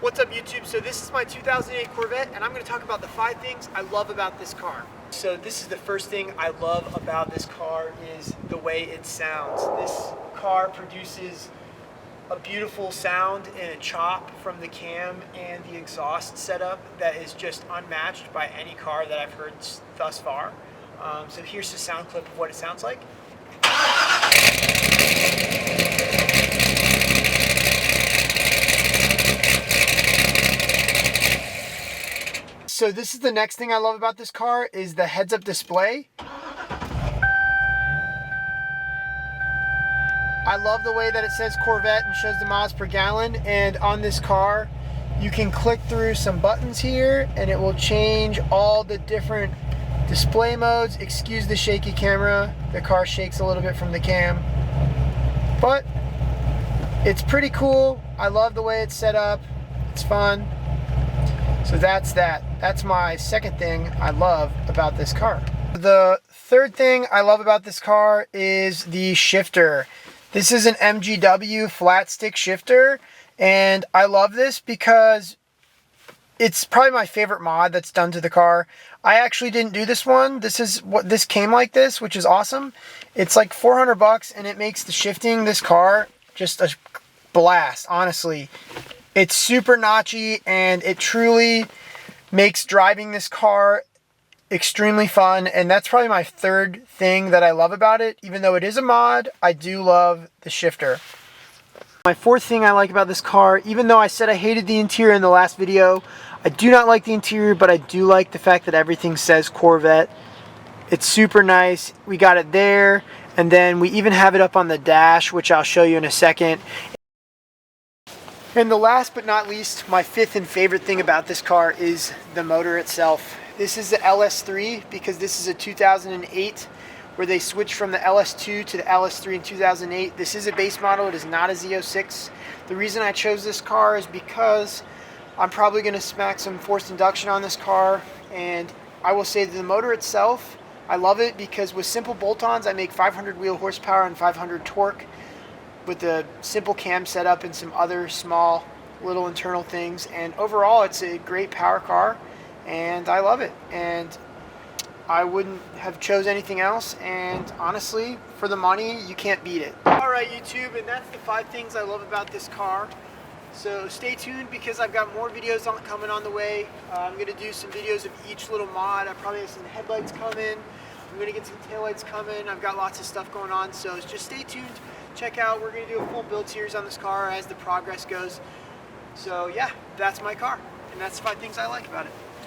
What's up YouTube? So this is my 2008 Corvette and I'm going to talk about the 5 things I love about this car. So this is the first thing I love about this car is the way it sounds. This car produces a beautiful sound and a chop from the cam and the exhaust setup that is just unmatched by any car that I've heard thus far. So here's the sound clip of what it sounds like. So this is the next thing I love about this car is the heads-up display. I love the way that it says Corvette and shows the miles per gallon, and on this car you can click through some buttons here and it will change all the different display modes. Excuse the shaky camera, the car shakes a little bit from the cam, but it's pretty cool. I love the way it's set up, it's fun. So that's that. That's my second thing I love about this car. The third thing I love about this car is the shifter. This is an MGW flat stick shifter, and I love this because it's probably my favorite mod that's done to the car. I actually didn't do this one. This came like this, which is awesome. It's like 400 bucks and it makes the shifting this car just a blast, honestly. It's super notchy and it truly makes driving this car extremely fun, and that's probably my third thing that I love about it. Even though it is a mod, I do love the shifter. My fourth thing I like about this car, even though I said I hated the interior in the last video, I do not like the interior, but I do like the fact that everything says Corvette. It's super nice. We got it there, and then we even have it up on the dash, which I'll show you in a second. And the last but not least, my fifth and favorite thing about this car is the motor itself. This is the LS3 because this is a 2008 where they switched from the LS2 to the LS3 in 2008. This is a base model, it is not a Z06. The reason I chose this car is because I'm probably going to smack some forced induction on this car, and I will say that the motor itself, I love it because with simple bolt-ons I make 500 wheel horsepower and 500 torque. With the simple cam setup and some other small little internal things, and overall it's a great power car and I love it, and I wouldn't have chose anything else, and honestly for the money you can't beat it. Alright YouTube, and that's the 5 things I love about this car. So stay tuned because I've got more videos coming on the way. I'm going to do some videos of each little mod. I probably have some headlights coming. I'm going to get some taillights coming. I've got lots of stuff going on, so just stay tuned. Check out, we're going to do a full build series on this car as the progress goes. So yeah, that's my car, and that's the 5 things I like about it.